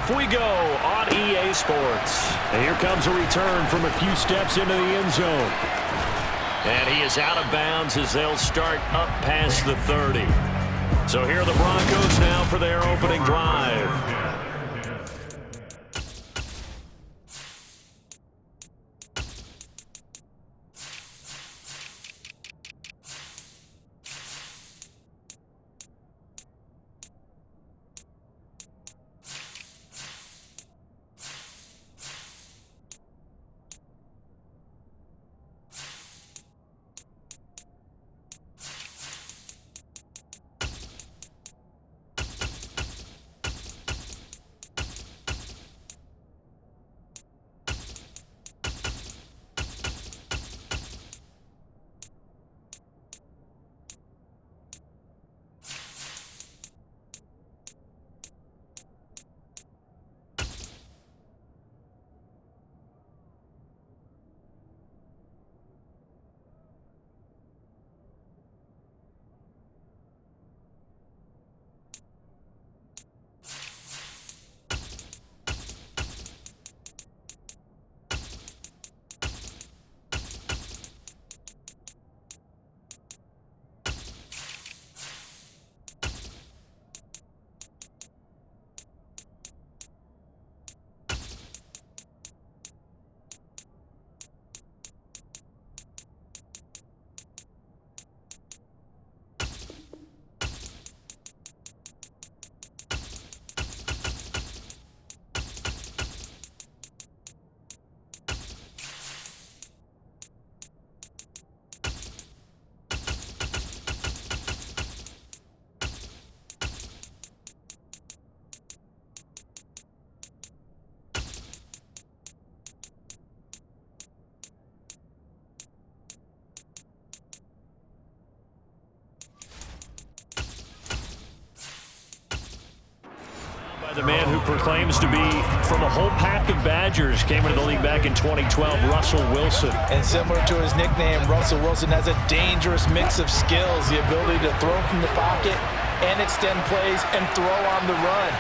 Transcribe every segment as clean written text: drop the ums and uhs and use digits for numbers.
off we go on EA Sports. And here comes a return from a few steps into the end zone. And he is out of bounds as they'll start up past the 30. So here are the Broncos now for their opening drive. The man who proclaims to be from a whole pack of Badgers, came into the league back in 2012, Russell Wilson. And similar to his nickname, Russell Wilson has a dangerous mix of skills, the ability to throw from the pocket and extend plays and throw on the run.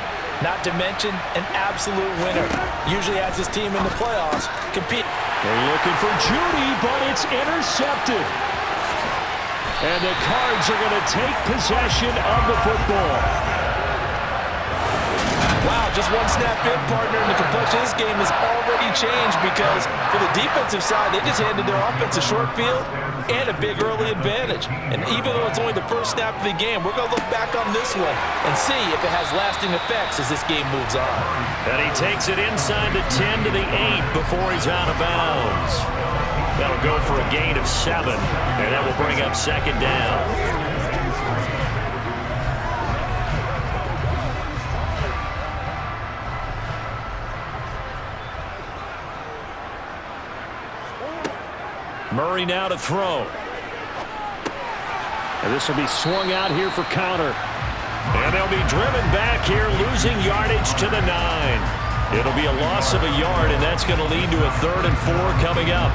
Not to mention an absolute winner. Usually has his team in the playoffs compete. They're looking for Judy, but it's intercepted. And the Cards are going to take possession of the football. Wow, just one snap in, partner, and the complexion of this game has already changed because for the defensive side, they just handed their offense a short field and a big early advantage. And even though it's only the first snap of the game, we're going to look back on this one and see if it has lasting effects as this game moves on. And he takes it inside the 10 to the 8 before he's out of bounds. That'll go for a gain of 7, and that will bring up second down. Murray now to throw. And this will be swung out here for counter. And they'll be driven back here, losing yardage to the 9. It'll be a loss of a yard, and that's going to lead to a 3rd and 4 coming up.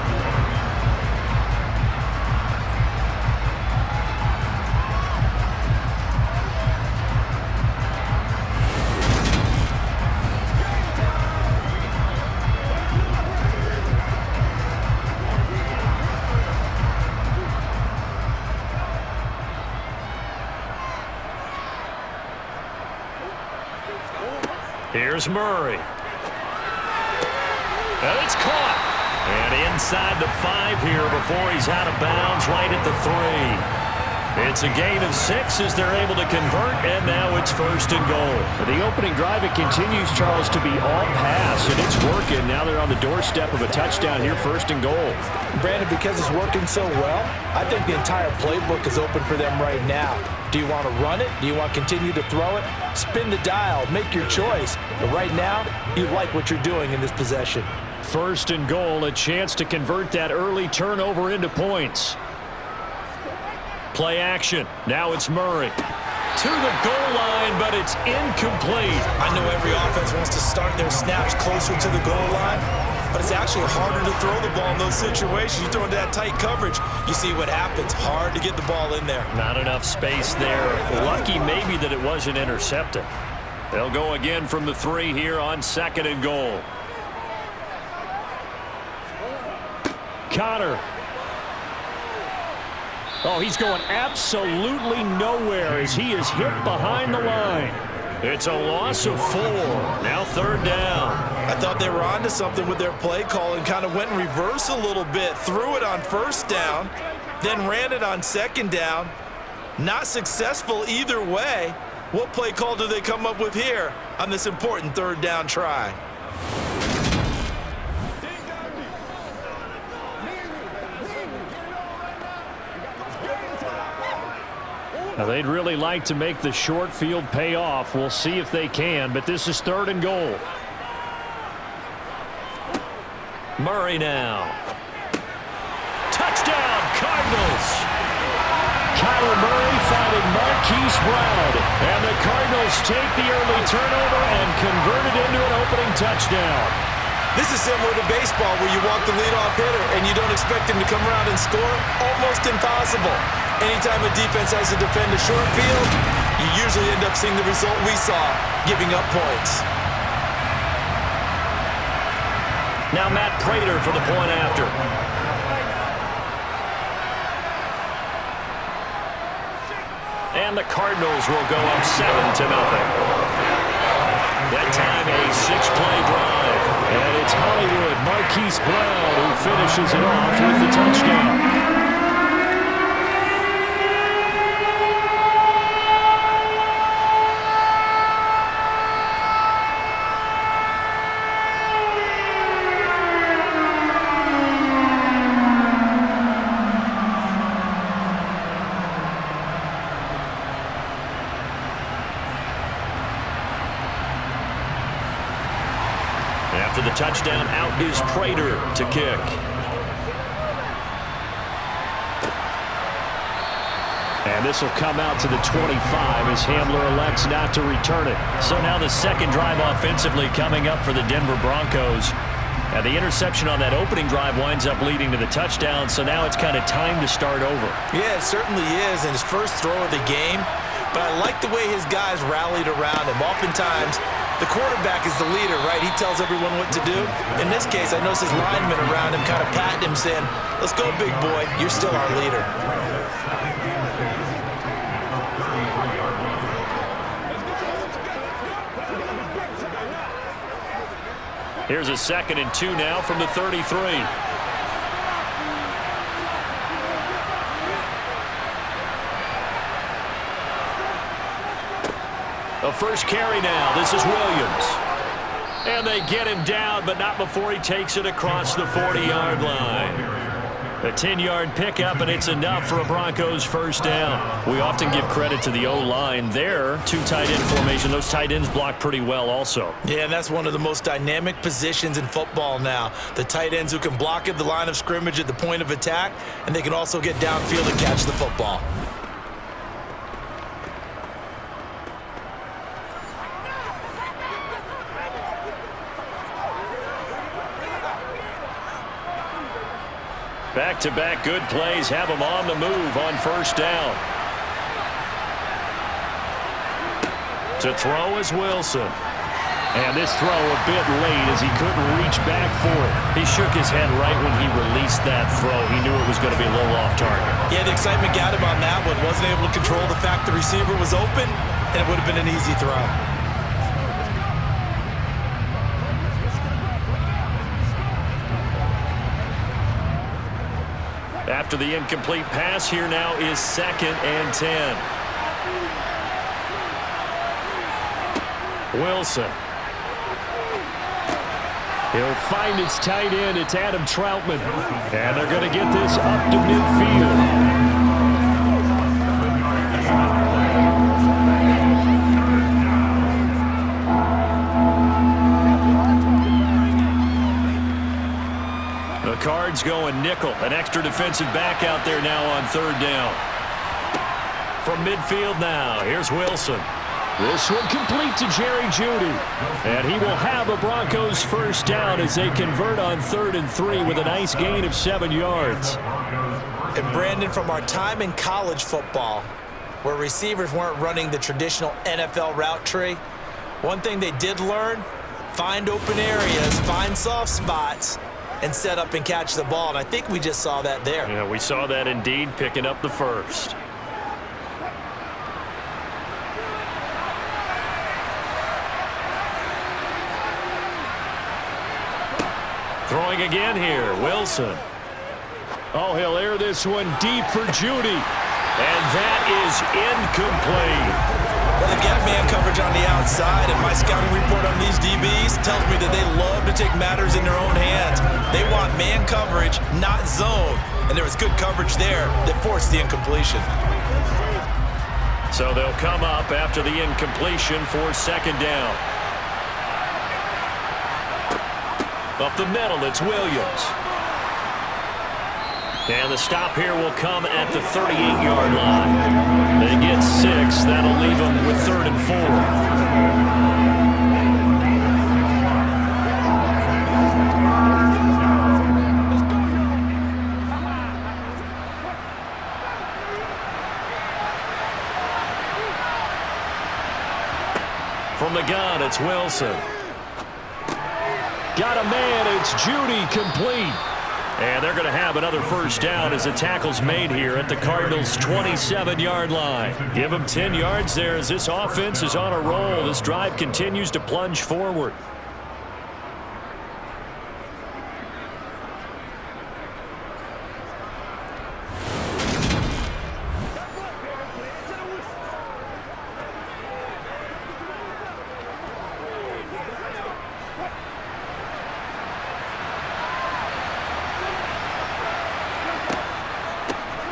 Here's Murray. And it's caught. And inside the 5 here before he's out of bounds, right at the 3. It's a gain of 6 as they're able to convert, and now it's 1st and goal. The opening drive, it continues, Charles, to be all pass, and it's working. Now they're on the doorstep of a touchdown here, 1st and goal. Brandon, because it's working so well, I think the entire playbook is open for them right now. Do you want to run it? Do you want to continue to throw it? Spin the dial. Make your choice. But right now, you like what you're doing in this possession. 1st and goal, a chance to convert that early turnover into points. Play action. Now it's Murray. To the goal line, but it's incomplete. I know every offense wants to start their snaps closer to the goal line, but it's actually harder to throw the ball in those situations. You throw into that tight coverage, you see what happens. Hard to get the ball in there. Not enough space there. Lucky maybe that it wasn't intercepted. They'll go again from the 3 here on 2nd and goal. Connor. Oh, he's going absolutely nowhere as he is hit behind the line. It's a loss of 4. Now 3rd down. I thought they were onto something with their play call and kind of went in reverse a little bit. Threw it on 1st down, then ran it on 2nd down. Not successful either way. What play call do they come up with here on this important 3rd down try? Now they'd really like to make the short field pay off. We'll see if they can, but this is 3rd and goal. Murray now. Touchdown, Cardinals. Kyler Murray finding Marquise Brown. And the Cardinals take the early turnover and convert it into an opening touchdown. This is similar to baseball where you walk the leadoff hitter and you don't expect him to come around and score. Almost impossible. Anytime a defense has to defend a short field, you usually end up seeing the result we saw, giving up points. Now Matt Prater for the point after. And the Cardinals will go up 7-0. That time a 6-play drive. And it's Hollywood Marquise Brown who finishes it off with the touchdown. After the touchdown, out is Prater to kick. And this will come out to the 25 as Hamler elects not to return it. So now the 2nd drive offensively coming up for the Denver Broncos. And the interception on that opening drive winds up leading to the touchdown, so now it's kind of time to start over. Yeah, it certainly is, and his first throw of the game. But I like the way his guys rallied around him. Oftentimes, the quarterback is the leader, right? He tells everyone what to do. In this case, I noticed his linemen around him kind of patting him, saying, "Let's go, big boy. You're still our leader." Here's a 2nd and 2 now from the 33. The first carry now. This is Williams. And they get him down, but not before he takes it across the 40-yard line. A 10-yard pickup, and it's enough for a Broncos 1st down. We often give credit to the O-line there. 2 tight end formation. Those tight ends block pretty well also. Yeah, and that's one of the most dynamic positions in football now. The tight ends who can block at the line of scrimmage at the point of attack, and they can also get downfield and catch the football. Back-to-back good plays have him on the move on 1st down. To throw is Wilson. And this throw a bit late as he couldn't reach back for it. He shook his head right when he released that throw. He knew it was going to be a little off target. Yeah, the excitement got him on that one. Wasn't able to control the fact the receiver was open, and it would have been an easy throw. After the incomplete pass, here now is 2nd and 10. Wilson. He'll find his tight end. It's Adam Troutman. And they're going to get this up to midfield. Cards going nickel. An extra defensive back out there now on 3rd down. From midfield now, here's Wilson. This one complete to Jerry Jeudy. And he will have a Broncos 1st down as they convert on 3rd and 3 with a nice gain of 7 yards. And Brandon, from our time in college football, where receivers weren't running the traditional NFL route tree, One thing they did learn, find open areas, find soft spots, and set up and catch the ball. And I think we just saw that there. Yeah, we saw that indeed, picking up the first. Throwing again here, Wilson. Oh, he'll air this one deep for Judy. And that is incomplete. Well, they've got man coverage on the outside, and my scouting report on these DBs tells me that they love to take matters in their own hands. They want man coverage, not zone. And there was good coverage there that forced the incompletion. So they'll come up after the incompletion for second down. Up the middle, it's Williams. And the stop here will come at the 38-yard line. They get 6. That'll leave them with 3rd and 4. From the gun, it's Wilson. Got a man, it's Judy, complete. And they're going to have another first down as the tackle's made here at the Cardinals' 27-yard line. Give them 10 yards there as this offense is on a roll. This drive continues to plunge forward.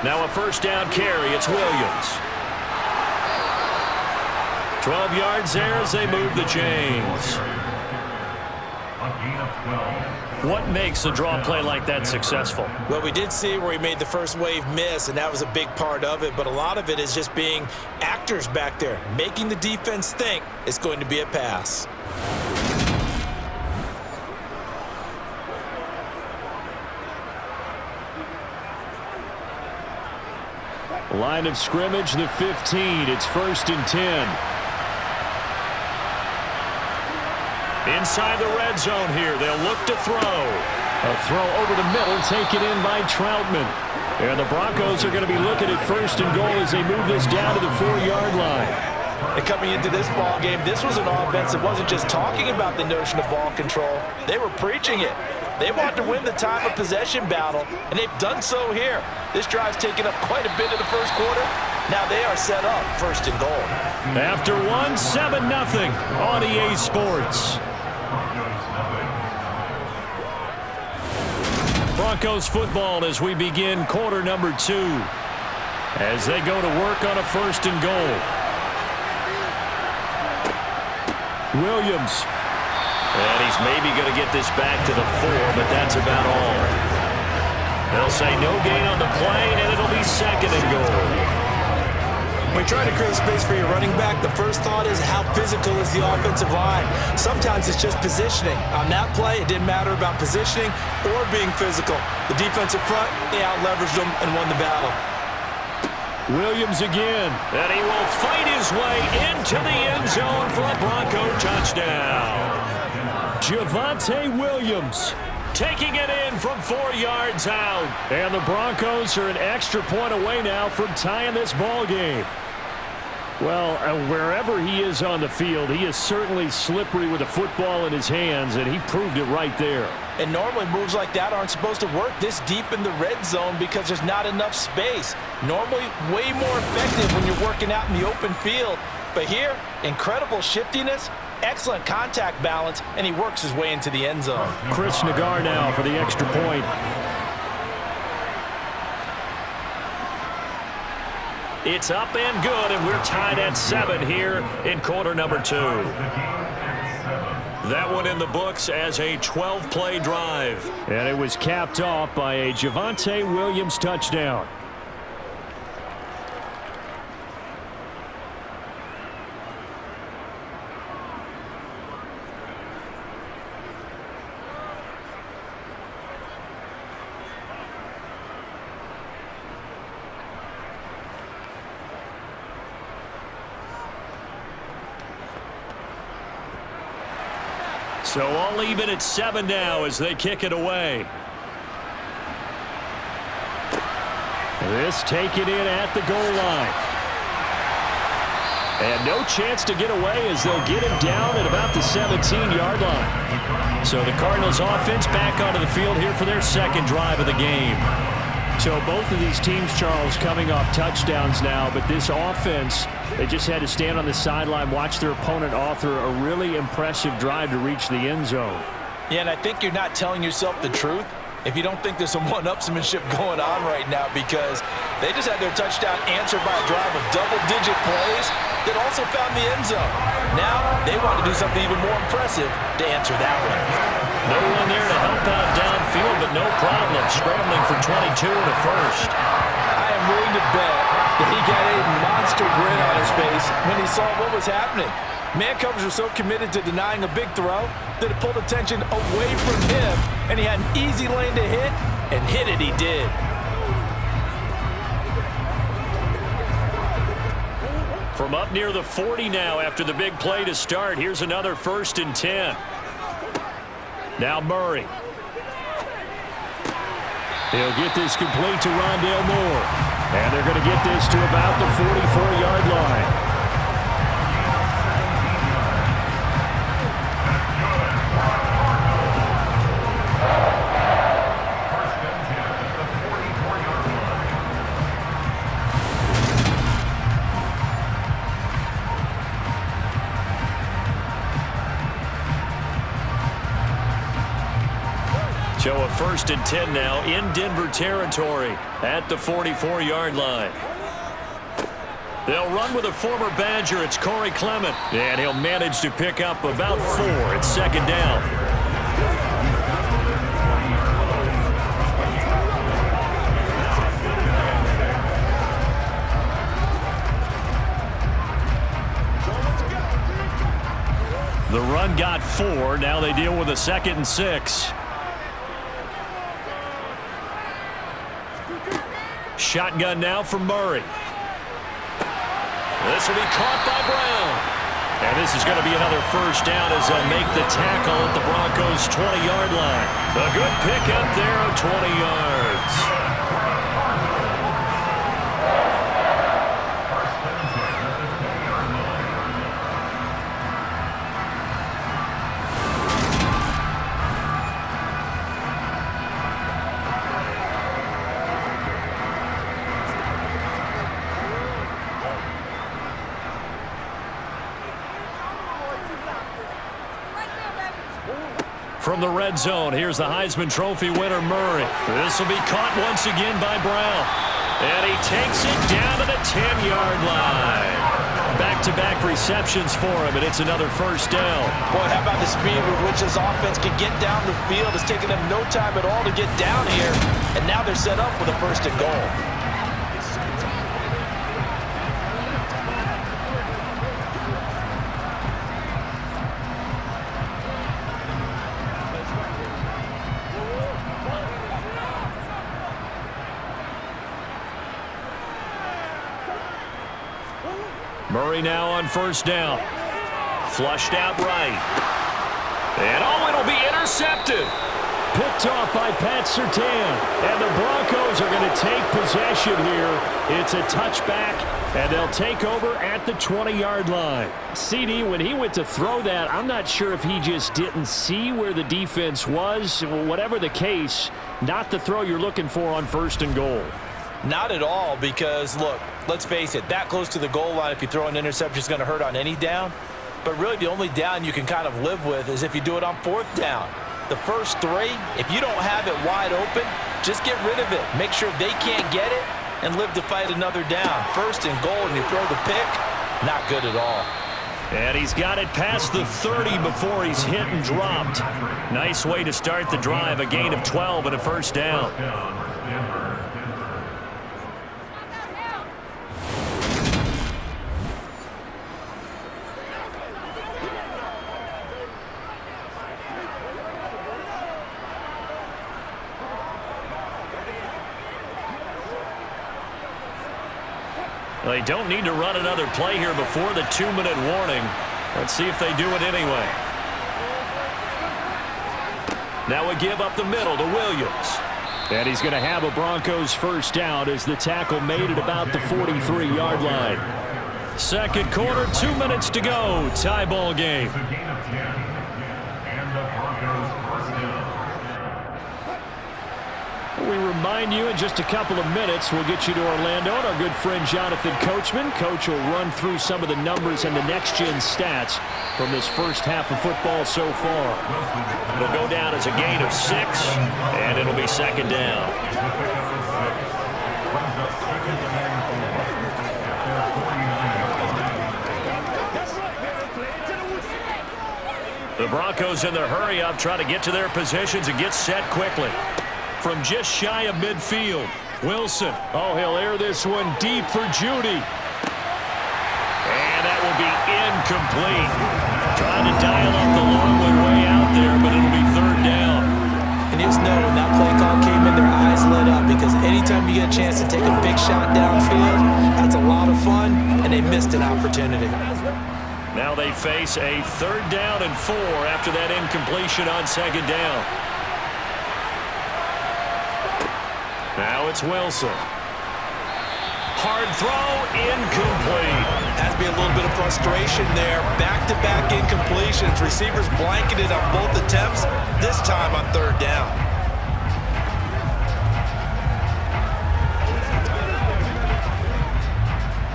Now a first down carry, it's Williams. 12 yards there as they move the chains. What makes a draw play like that successful? Well, we did see where he made the first wave miss, and that was a big part of it, but a lot of it is just being actors back there, making the defense think it's going to be a pass. Line of scrimmage, the 15. It's 1st and 10. Inside the red zone here. They'll look to throw. A throw over the middle, taken in by Troutman. And the Broncos are going to be looking at 1st and goal as they move this down to the 4-yard line. And coming into this ball game, this was an offense that wasn't just talking about the notion of ball control. They were preaching it. They want to win the time of possession battle, and they've done so here. This drive's taken up quite a bit of the first quarter. Now they are set up 1st and goal. After 1, 7-0 on EA Sports. Broncos football as we begin quarter number 2. As they go to work on a 1st and goal. Williams. And he's maybe going to get this back to the 4, but that's about all. They'll say no gain on the play, and it'll be 2nd and goal. When you try to create space for your running back, the first thought is how physical is the offensive line. Sometimes it's just positioning. On that play, it didn't matter about positioning or being physical. The defensive front, they out-leveraged them and won the battle. Williams again. And he will fight his way into the end zone for a Bronco touchdown. Javonte Williams taking it in from 4 yards out. And the Broncos are an extra point away now from tying this ball game. Well, wherever he is on the field, he is certainly slippery with a football in his hands, and he proved it right there. And normally moves like that aren't supposed to work this deep in the red zone because there's not enough space. Normally way more effective when you're working out in the open field. But here, incredible shiftiness, excellent contact balance, and he works his way into the end zone. Chris Nagar now for the extra point. It's up and good, and we're tied at 7 here in quarter number 2. That one in the books as a 12-play drive. And it was capped off by a Javonte Williams touchdown. So all even at 7 now as they kick it away. This taken in at the goal line. And no chance to get away as they'll get him down at about the 17-yard line. So the Cardinals offense back onto the field here for their second drive of the game. So both of these teams, Charles, coming off touchdowns now, but this offense, they just had to stand on the sideline, watch their opponent author a really impressive drive to reach the end zone. Yeah, and I think you're not telling yourself the truth if you don't think there's some one-upsmanship going on right now, because they just had their touchdown answered by a drive of double-digit plays that also found the end zone. Now they want to do something even more impressive to answer that one. No one there to help out downfield, but no problem. Scrambling for 22 and a first. I am willing to bet that he got a monster grin on his face when he saw what was happening. Man coverage was so committed to denying a big throw that it pulled attention away from him, and he had an easy lane to hit, and hit it he did. From up near the 40 now after the big play to start, here's another 1st and 10. Now Murray. He'll get this complete to Rondale Moore. And they're going to get this to about the 44-yard line. So a 1st and 10 now in Denver territory at the 44-yard line. They'll run with a former Badger. It's Corey Clement. And he'll manage to pick up about 4. It's 2nd down. The run got 4. Now they deal with a 2nd and 6. Shotgun now for Murray. This will be caught by Brown. And this is going to be another 1st down as they'll make the tackle at the Broncos' 20-yard line. A good pickup there of 20 yards. From the red zone, here's the Heisman Trophy winner, Murray. This will be caught once again by Brown. And he takes it down to the 10-yard line. Back-to-back receptions for him, and it's another 1st down. Boy, how about the speed with which this offense can get down the field? It's taken them no time at all to get down here, and now they're set up with a 1st and goal. Murray now on 1st down. Flushed out right. And it'll be intercepted. Picked off by Pat Surtain. And the Broncos are going to take possession here. It's a touchback, and they'll take over at the 20-yard line. CD, when he went to throw that, I'm not sure if he just didn't see where the defense was. Whatever the case, not the throw you're looking for on 1st and goal. Not at all, because, look, let's face it, that close to the goal line, if you throw an interception, is going to hurt on any down. But really, the only down you can kind of live with is if you do it on 4th down. The first 3, if you don't have it wide open, just get rid of it. Make sure they can't get it and live to fight another down. 1st and goal, and you throw the pick, not good at all. And he's got it past the 30 before he's hit and dropped. Nice way to start the drive, a gain of 12 and a 1st down. They don't need to run another play here before the 2-minute warning. Let's see if they do it anyway. Now a give up the middle to Williams. And he's going to have a Broncos first down as the tackle made it about the 43-yard line. Second quarter, 2 minutes to go. Tie ball game. We remind you in just a couple of minutes, we'll get you to Orlando and our good friend Jonathan Coachman. Coach will run through some of the numbers and the next-gen stats from this first half of football so far. It'll go down as a gain of 6, and it'll be second down. The Broncos in their hurry-up try to get to their positions and get set quickly. From just shy of midfield, Wilson. Oh, he'll air this one deep for Judy. And that will be incomplete. Trying to dial up the long way out there, but it'll be third down. And you just know when that play call came in, their eyes lit up, because anytime you get a chance to take a big shot downfield, that's a lot of fun, and they missed an opportunity. Now they face a third down and 4 after that incompletion on second down. Now it's Wilson. Hard throw, incomplete. Has to be a little bit of frustration there. Back-to-back incompletions. Receivers blanketed on both attempts, this time on third down.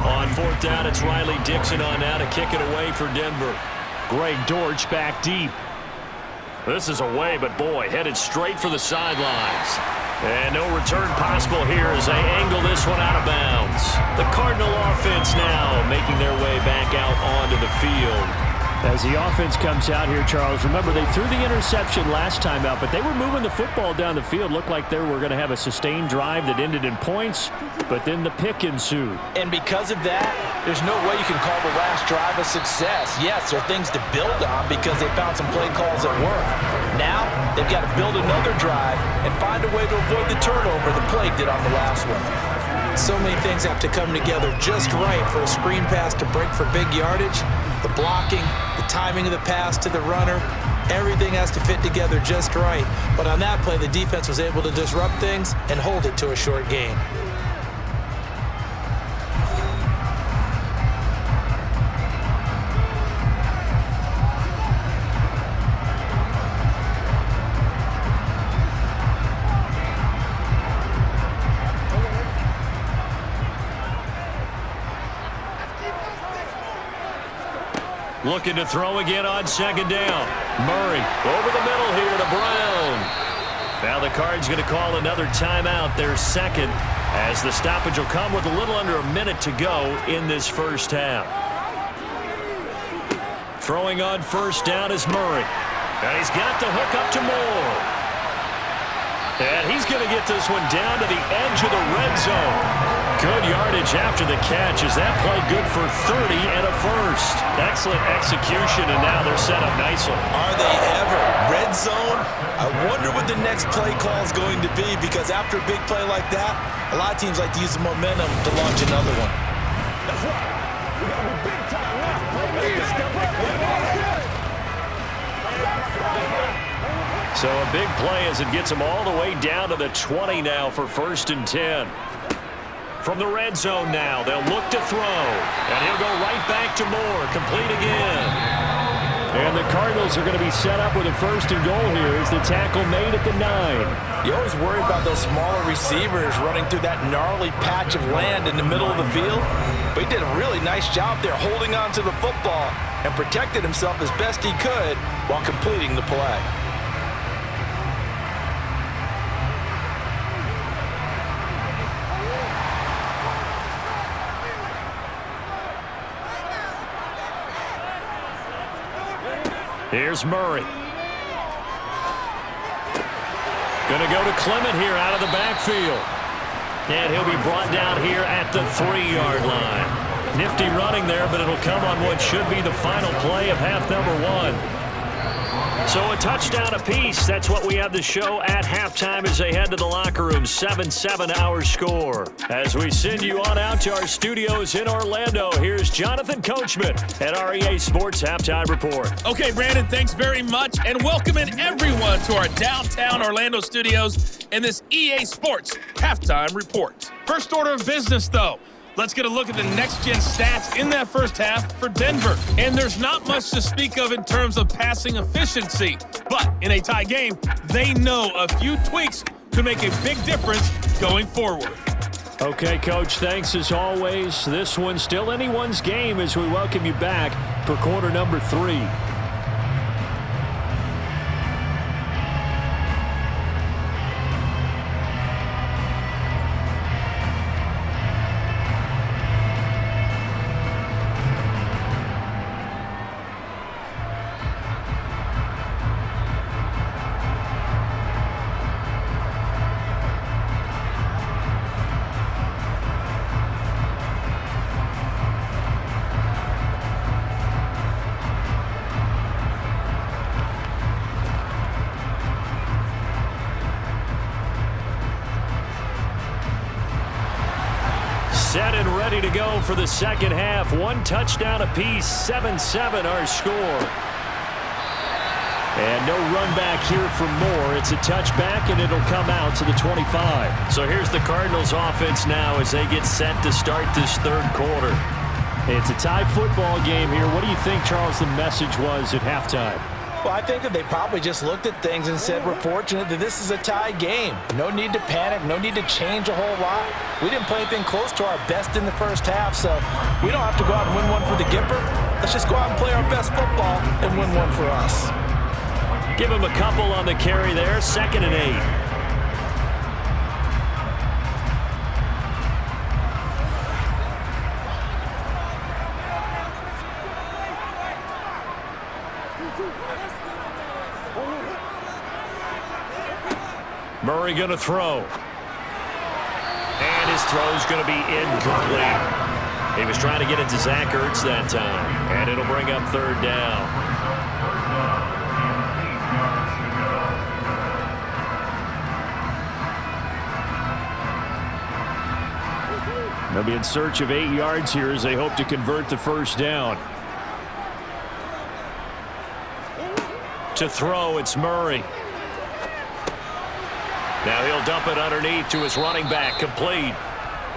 On fourth down, it's Riley Dixon on now to kick it away for Denver. Greg Dortch back deep. This is away, but boy, headed straight for the sidelines. And no return possible here as they angle this one out of bounds. The Cardinal offense now making their way back out onto the field. As the offense comes out here, Charles, remember they threw the interception last time out, but they were moving the football down the field. Looked like they were going to have a sustained drive that ended in points, but then the pick ensued. And because of that, there's no way you can call the last drive a success. Yes, there are things to build on because they found some play calls that work. Now, they've got to build another drive and find a way to avoid the turnover the play did on the last one. So many things have to come together just right for a screen pass to break for big yardage. The blocking, the timing of the pass to the runner, everything has to fit together just right. But on that play, the defense was able to disrupt things and hold it to a short gain. Looking to throw again on second down. Murray over the middle here to Brown. Now the Cards going to call another timeout, their second, as the stoppage will come with a little under a minute to go in this first half. Throwing on first down is Murray. And he's got the hook up to Moore. And he's going to get this one down to the edge of the red zone. Good yardage after the catch. Is that play good for 30 and a first? Excellent execution, and now they're set up nicely. Are they ever? Red zone? I wonder what the next play call is going to be, because after a big play like that, a lot of teams like to use the momentum to launch another one. That's right. We got to be big time now. So a big play as it gets them all the way down to the 20 now for 1st and 10. From the red zone now, they'll look to throw. And he'll go right back to Moore, complete again. And the Cardinals are going to be set up with a 1st and goal here as the tackle made at the 9. You always worry about those smaller receivers running through that gnarly patch of land in the middle of the field. But he did a really nice job there holding on to the football and protected himself as best he could while completing the play. Here's Murray. Going to go to Clement here out of the backfield. And he'll be brought down here at the 3-yard line. Nifty running there, but it'll come on what should be the final play of half number 1. So a touchdown apiece. That's what we have to show at halftime as they head to the locker room. 7-7 our score. As we send you on out to our studios in Orlando, here's Jonathan Coachman at REA Sports Halftime Report. Okay, Brandon, thanks very much, and welcoming everyone to our downtown Orlando studios in this EA Sports Halftime Report. First order of business, though. Let's get a look at the next-gen stats in that first half for Denver. And there's not much to speak of in terms of passing efficiency. But in a tie game, they know a few tweaks could make a big difference going forward. Okay, Coach, thanks as always. This one's still anyone's game as we welcome you back for quarter number 3. Set and ready to go for the second half. One touchdown apiece, 7-7 our score. And no run back here for Moore. It's a touchback, and it'll come out to the 25. So here's the Cardinals offense now as they get set to start this third quarter. It's a tie football game here. What do you think, Charles, the message was at halftime? Well, I think that they probably just looked at things and said, we're fortunate that this is a tie game. No need to panic, no need to change a whole lot. We didn't play anything close to our best in the first half, so we don't have to go out and win one for the Gipper. Let's just go out and play our best football and win one for us. Give him a couple on the carry there, 2nd and 8. Murray going to throw. And his throw's going to be incomplete. He was trying to get it to Zach Ertz that time. And it'll bring up 3rd down. They'll be in search of 8 yards here as they hope to convert the first down. To throw, it's Murray. Now he'll dump it underneath to his running back, complete.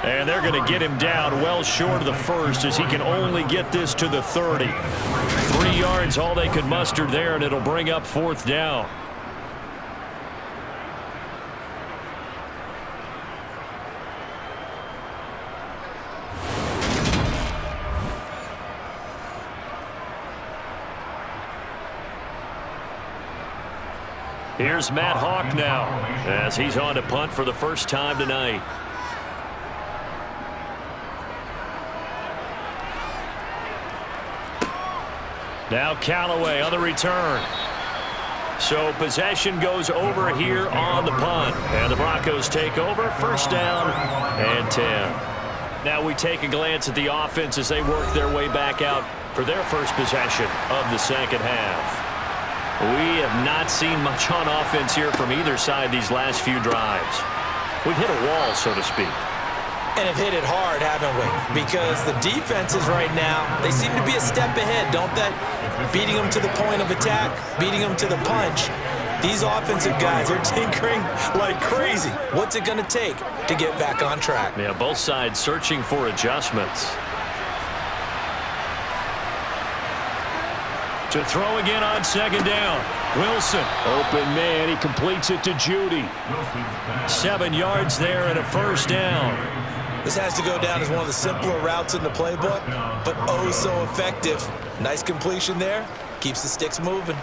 And they're going to get him down well short of the first as he can only get this to the 30. 3 yards all they could muster there, and it'll bring up 4th down. Here's Matt Hawk now as he's on to punt for the first time tonight. Now Callaway on the return. So possession goes over here on the punt. And the Broncos take over. 1st down and 10. Now we take a glance at the offense as they work their way back out for their first possession of the second half. We have not seen much on offense here from either side these last few drives. We've hit a wall, so to speak. And have hit it hard, haven't we? Because the defenses right now, they seem to be a step ahead, don't they? Beating them to the point of attack, beating them to the punch. These offensive guys are tinkering like crazy. What's it going to take to get back on track? Yeah, both sides searching for adjustments. To throw again on 2nd down. Wilson, open man, he completes it to Judy. 7 yards there and a 1st down. This has to go down as one of the simpler routes in the playbook, but oh so effective. Nice completion there, keeps the sticks moving.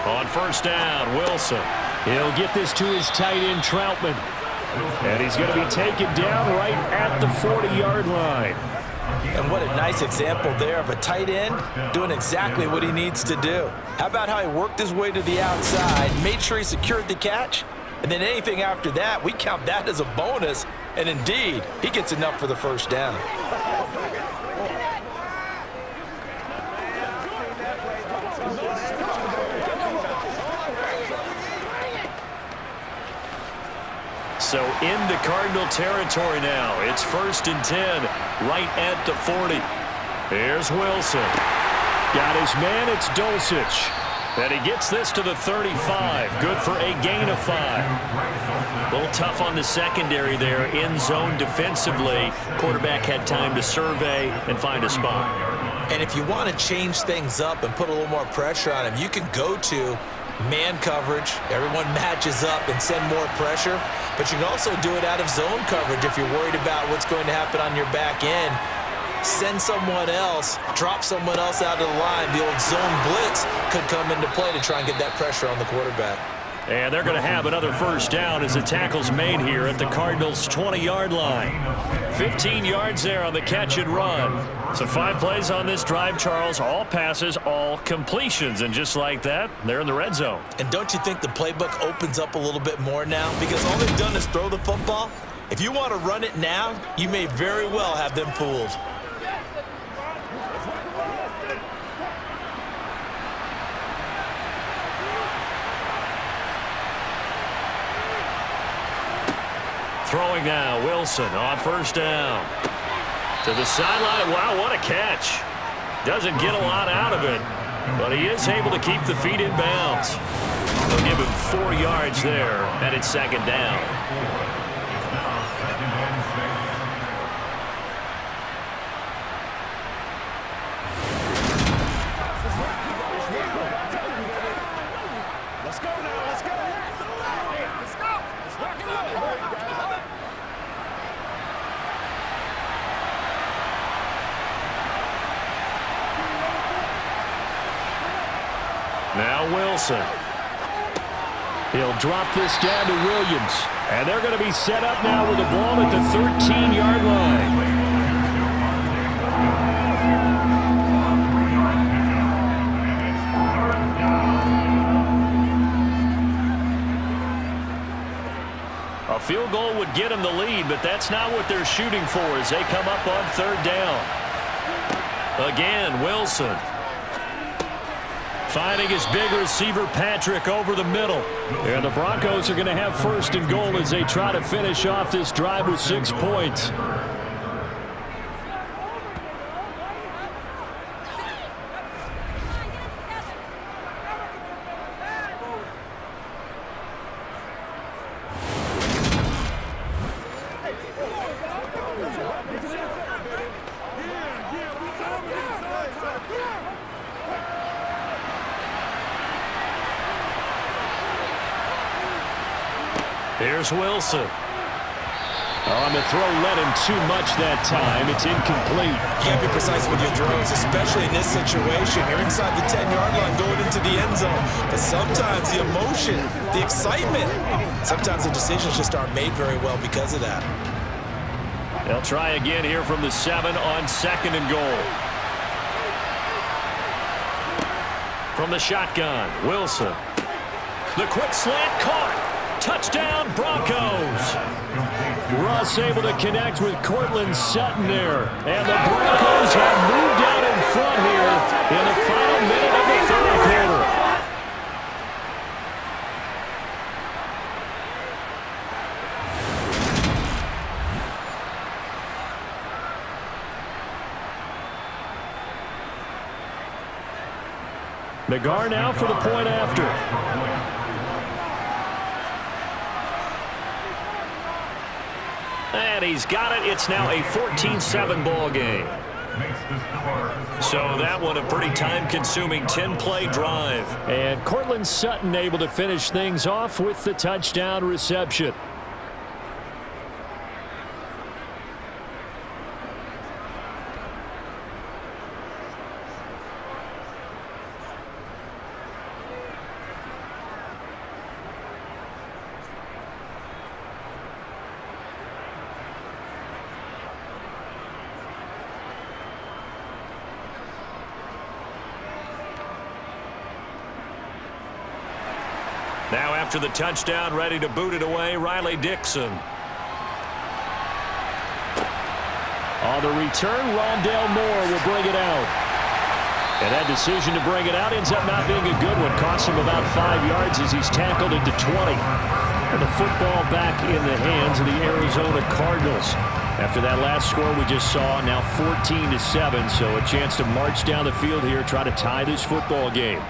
On 1st down, Wilson. He'll get this to his tight end, Troutman. And he's going to be taken down right at the 40-yard line. And what a nice example there of a tight end doing exactly what he needs to do. How about how he worked his way to the outside, made sure he secured the catch, and then anything after that, we count that as a bonus. And indeed, he gets enough for the first down. So into Cardinal territory now. It's 1st and 10, right at the 40. Here's Wilson. Got his man, it's Dulcich. And he gets this to the 35. Good for a gain of 5. A little tough on the secondary there, in zone defensively. Quarterback had time to survey and find a spot. And if you want to change things up and put a little more pressure on him, you can go to man coverage. Everyone matches up and send more pressure. But you can also do it out of zone coverage if you're worried about what's going to happen on your back end. Send someone else, drop someone else out of the line. The old zone blitz could come into play to try and get that pressure on the quarterback. And they're going to have another first down as the tackle's made here at the Cardinals' 20-yard line. 15 yards there on the catch and run. So 5 plays on this drive, Charles. All passes, all completions. And just like that, they're in the red zone. And don't you think the playbook opens up a little bit more now? Because all they've done is throw the football. If you want to run it now, you may very well have them fooled. Throwing now, Wilson on first down. To the sideline. Wow, what a catch. Doesn't get a lot out of it, but he is able to keep the feet in bounds. They'll give him 4 yards there, and it's 2nd down. Now Wilson. He'll drop this down to Williams. And they're going to be set up now with the ball at the 13-yard line. A field goal would get them the lead, but that's not what they're shooting for as they come up on 3rd down. Again, Wilson. Finding his big receiver, Patrick, over the middle. And the Broncos are going to have 1st and goal as they try to finish off this drive with 6 points. Here's Wilson. On the throw, led him too much that time. It's incomplete. You can't be precise with your throws, especially in this situation. You're inside the 10-yard line going into the end zone. But sometimes the emotion, the excitement, sometimes the decisions just aren't made very well because of that. They'll try again here from the 7 on 2nd and goal. From the shotgun, Wilson. The quick slant caught. Touchdown, Broncos. Russ able to connect with Cortland Sutton there. And the Broncos have moved out in front here in the final minute of the 3rd quarter. Nagar now for the point after. And he's got it. It's now a 14-7 ball game. So that one a pretty time-consuming 10-play drive. And Cortland Sutton able to finish things off with the touchdown reception. Now after the touchdown, ready to boot it away, Riley Dixon. On the return, Rondale Moore will bring it out. And that decision to bring it out ends up not being a good one. Costs him about 5 yards as he's tackled into 20. And the football back in the hands of the Arizona Cardinals. After that last score we just saw, now 14-7. So a chance to march down the field here, try to tie this football game.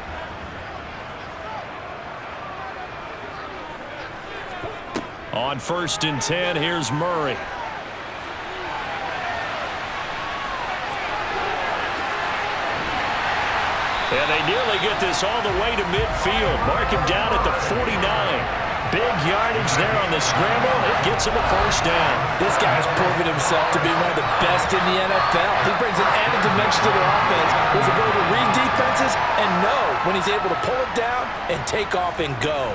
On 1st and 10, here's Murray. And they nearly get this all the way to midfield. Mark him down at the 49. Big yardage there on the scramble. It gets him a first down. This guy's proven himself to be one of the best in the NFL. He brings an added dimension to their offense. His ability to read defenses and know when he's able to pull it down and take off and go.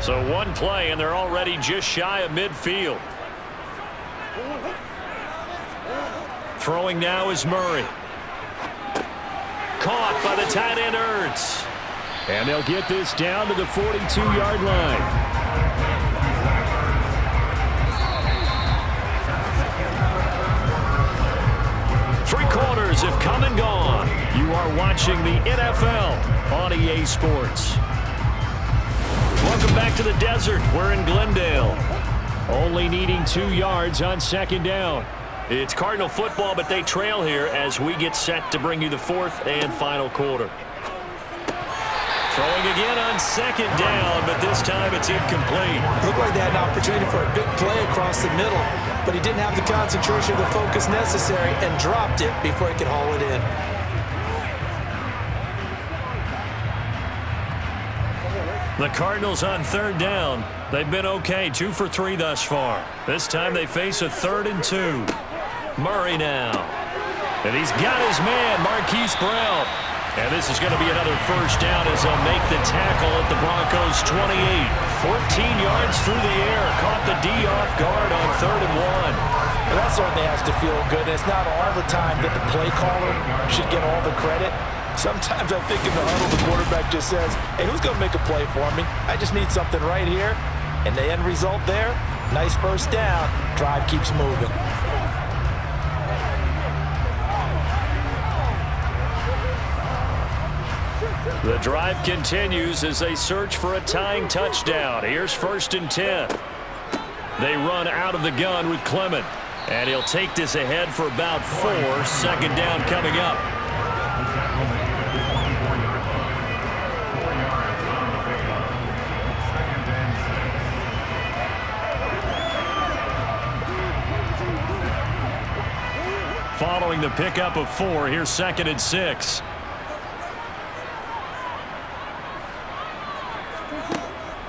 So one play, and they're already just shy of midfield. Throwing now is Murray. Caught by the tight end Ertz. And they'll get this down to the 42-yard line. Three quarters have come and gone. You are watching the NFL on EA Sports. Welcome back to the desert. We're in Glendale. Only needing 2 yards on 2nd down. It's Cardinal football, but they trail here as we get set to bring you the 4th and final quarter. Throwing again on 2nd down, but this time it's incomplete. Looked like they had an opportunity for a big play across the middle, but he didn't have the concentration or the focus necessary and dropped it before he could haul it in. The Cardinals on 3rd down. They've been okay, 2 for 3 thus far. This time they face a 3rd and 2. Murray now. And he's got his man, Marquise Brown. And this is going to be another first down as they'll make the tackle at the Broncos 28. 14 yards through the air. Caught the D off guard on 3rd and 1. Well, that certainly has to feel good. And it's not all the time that the play caller should get all the credit. Sometimes I think in the huddle, the quarterback just says, hey, who's going to make a play for me? I just need something right here. And the end result there, nice first down. Drive keeps moving. The drive continues as they search for a tying touchdown. Here's 1st and 10. They run out of the gun with Clement. And he'll take this ahead for about 4. 2nd down coming up. Following the pickup of 4, here's 2nd and 6.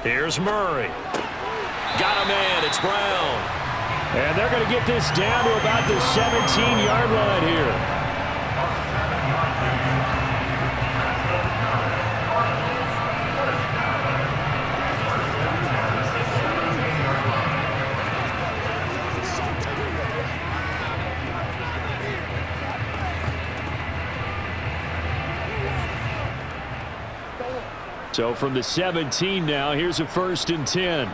Here's Murray. Got a man. It's Brown. And they're going to get this down to about the 17-yard line here. So from the 17 now, here's a 1st and 10.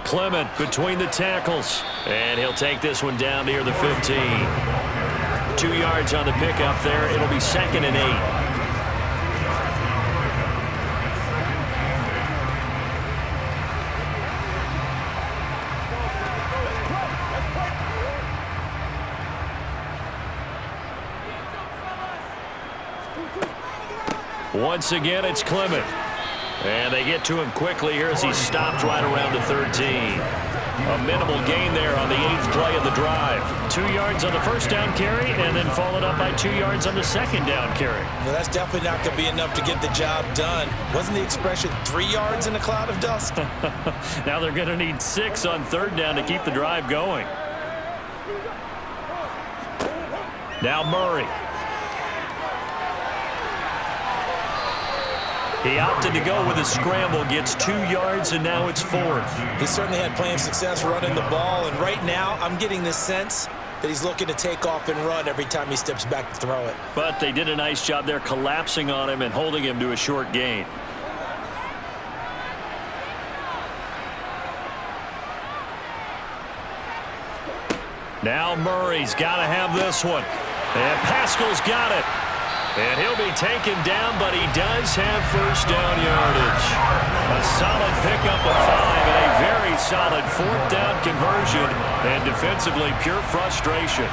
Clement between the tackles. And he'll take this one down near the 15. 2 yards on the pickup there. It'll be 2nd and 8. Once again, it's Clement. And they get to him quickly here as he stopped right around the 13. A minimal gain there on the 8th play of the drive. 2 yards on the first down carry and then followed up by 2 yards on the second down carry. Well, that's definitely not going to be enough to get the job done. Wasn't the expression 3 yards in a cloud of dust? Now they're going to need 6 on 3rd down to keep the drive going. Now Murray. He opted to go with a scramble, gets 2 yards, and now it's 4th. He certainly had plenty of success running the ball, and right now I'm getting this sense that he's looking to take off and run every time he steps back to throw it. But they did a nice job there collapsing on him and holding him to a short gain. Now Murray's got to have this one. And Pascal's got it. And he'll be taken down, but he does have first down yardage. A solid pickup of 5 and a very solid 4th down conversion. And defensively, pure frustration.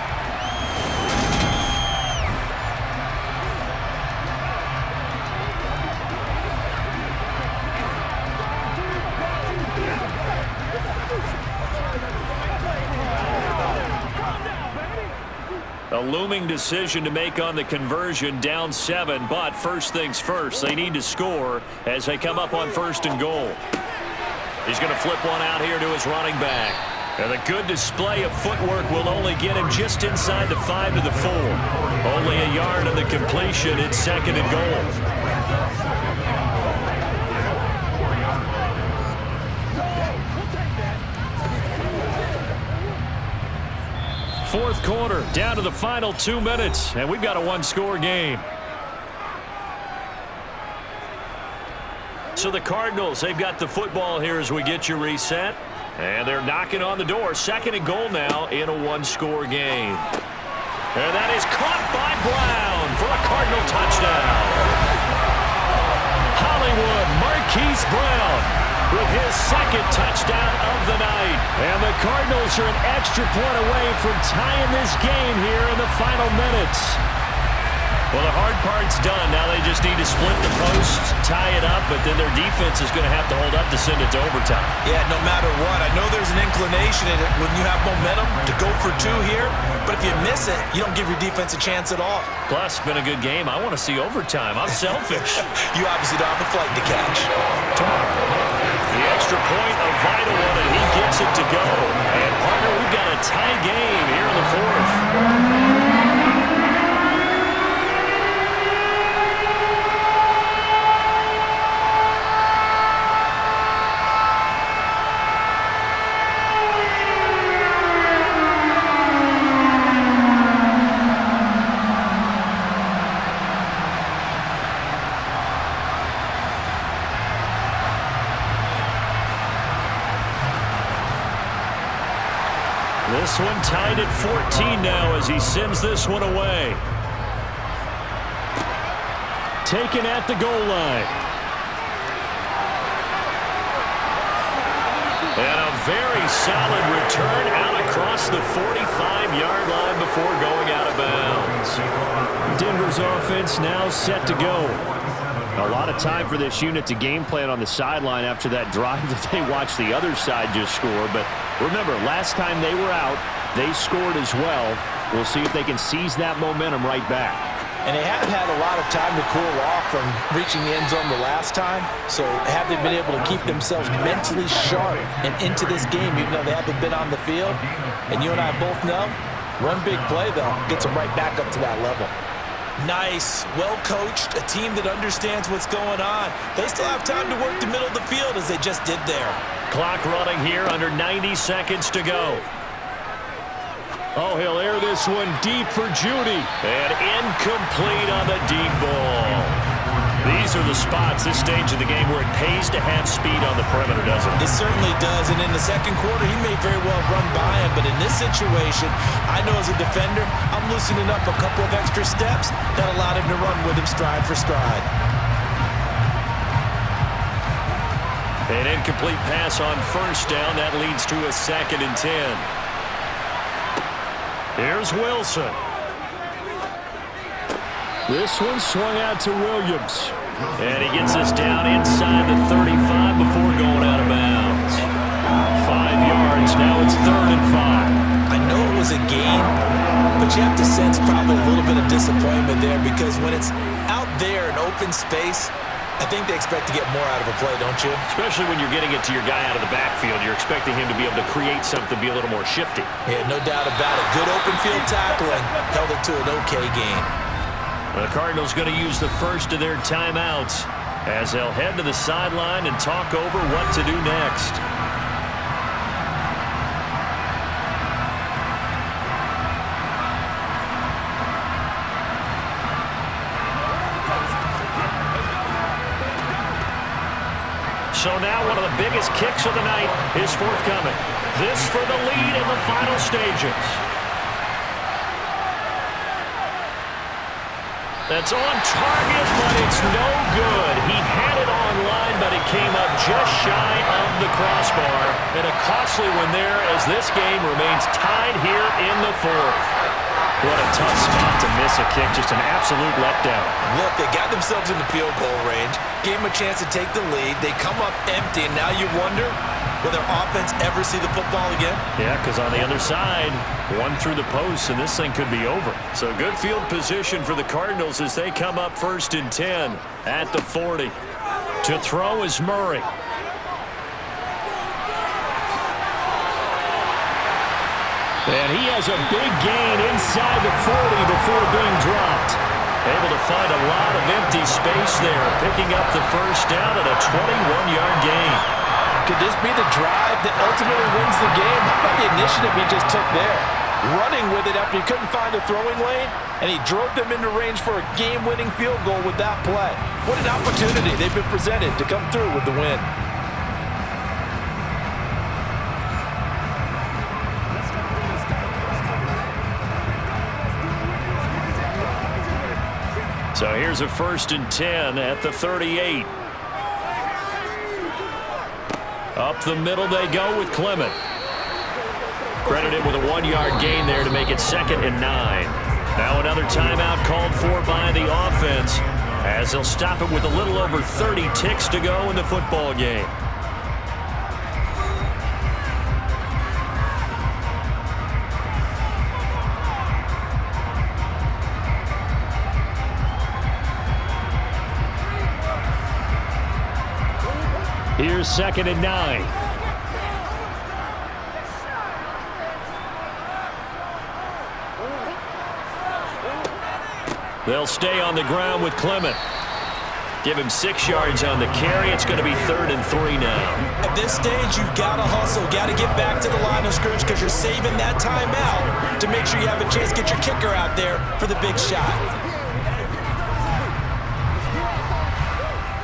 A looming decision to make on the conversion, down 7, but first things first, they need to score as they come up on 1st and goal. He's going to flip one out here to his running back. And a good display of footwork will only get him just inside the 5 to the 4. Only a yard on the completion. It's 2nd and goal. Fourth quarter, down to the final 2 minutes, and we've got a 1-score game. So the Cardinals, they've got the football here as we get you reset. And they're knocking on the door. 2nd and goal now in a 1-score game. And that is caught by Brown for a Cardinal touchdown. Hollywood Marquise Brown with his 2nd touchdown of the night. And the Cardinals are an extra point away from tying this game here in the final minutes. Well, the hard part's done. Now they just need to split the post, tie it up, but then their defense is going to have to hold up to send it to overtime. Yeah, no matter what. I know there's an inclination in it when you have momentum to go for 2 here, but if you miss it, you don't give your defense a chance at all. Plus, it's been a good game. I want to see overtime. I'm selfish. You obviously don't have a flight to catch. The extra point, a vital one, and he gets it to go. And, partner, we've got a tie game here in the 4th. This one tied at 14 now as he sends this one away. Taken at the goal line. And a very solid return out across the 45-yard line before going out of bounds. Denver's offense now set to go. A lot of time for this unit to game plan on the sideline after that drive that they watched the other side just score. But remember, last time they were out, they scored as well. We'll see if they can seize that momentum right back. And they haven't had a lot of time to cool off from reaching the end zone the last time. So have they been able to keep themselves mentally sharp and into this game, even though they haven't been on the field? And you and I both know, one big play, though, gets them right back up to that level. Nice, well-coached, a team that understands what's going on. They still have time to work the middle of the field as they just did there. Clock running here, under 90 seconds to go. Oh, he'll air this one deep for Judy. And incomplete on the deep ball. These are the spots, this stage of the game, where it pays to have speed on the perimeter, doesn't it? It certainly does, and in the second quarter, he may very well run by him, but in this situation, I know as a defender, I'm loosening up a couple of extra steps that allowed him to run with him stride for stride. An incomplete pass on first down. That leads to a 2nd and 10. Here's Wilson. This one swung out to Williams. And he gets us down inside the 35 before going out of bounds. 5 yards. Now it's 3rd and 5. I know it was a gain, but you have to sense probably a little bit of disappointment there because when it's out there in open space, I think they expect to get more out of a play, don't you? Especially when you're getting it to your guy out of the backfield. You're expecting him to be able to create something, be a little more shifty. Yeah, no doubt about it. Good open field tackling. Held it to an okay gain. The Cardinals going to use the first of their timeouts. as they'll head to the sideline and talk over what to do next. So now one of the biggest kicks of the night is forthcoming. This for the lead in the final stages. That's on target, but it's no good. He had it online, but it came up just shy of the crossbar. And a costly one there as this game remains tied here in the fourth. What a tough spot to miss a kick. Just an absolute letdown. Look, they got themselves in the field goal range, gave them a chance to take the lead. They come up empty, and now you wonder, will their offense ever see the football again? Yeah, because on the other side, one through the post, and this thing could be over. So good field position for the Cardinals as they come up 1st and 10 at the 40. To throw is Murray. And he has a big gain inside the 40 before being dropped. Able to find a lot of empty space there, picking up the first down at a 21-yard gain. Could this be the drive that ultimately wins the game? How about the initiative he just took there? Running with it after he couldn't find a throwing lane, and he drove them into range for a game-winning field goal with that play. What an opportunity they've been presented to come through with the win. So here's a 1st and 10 at the 38. Up the middle they go with Clement. Credited with a 1-yard gain there to make it 2nd and 9. Now another timeout called for by the offense as they'll stop it with a little over 30 ticks to go in the football game. Here's 2nd and 9. They'll stay on the ground with Clement. Give him 6 yards on the carry. It's going to be 3rd and 3 now. At this stage, you've got to hustle. Got to get back to the line of scrimmage because you're saving that timeout to make sure you have a chance to get your kicker out there for the big shot.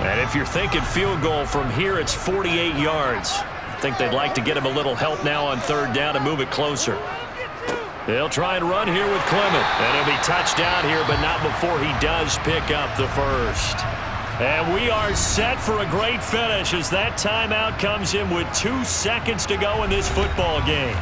And if you're thinking field goal from here, it's 48 yards. I think they'd like to get him a little help now on 3rd down to move it closer. They'll try and run here with Clement. And he'll be touched down here, but not before he does pick up the first. And we are set for a great finish as that timeout comes in with 2 seconds to go in this football game.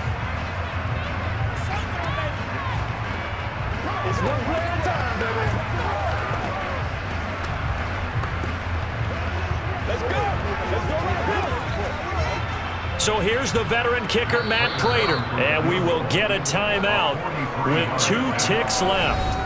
So here's the veteran kicker, Matt Prater. And we will get a timeout with 2 ticks left.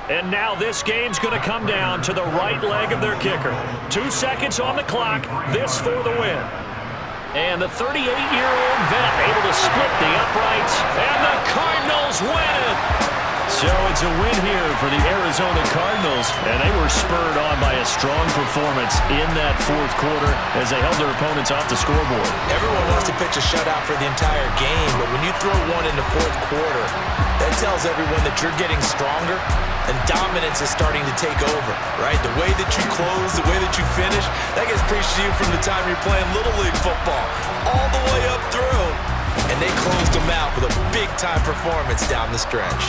And now this game's going to come down to the right leg of their kicker. 2 seconds on the clock. This for the win. And the 38-year-old vet able to split the uprights. And the Cardinals win it. So it's a win here for the Arizona Cardinals. And they were spurred on by a strong performance in that 4th quarter as they held their opponents off the scoreboard. Everyone wants to pitch a shutout for the entire game, but when you throw one in the 4th quarter, that tells everyone that you're getting stronger and dominance is starting to take over, right? The way that you close, the way that you finish, that gets preached to you from the time you're playing Little League football all the way up through. And they closed them out with a big-time performance down the stretch.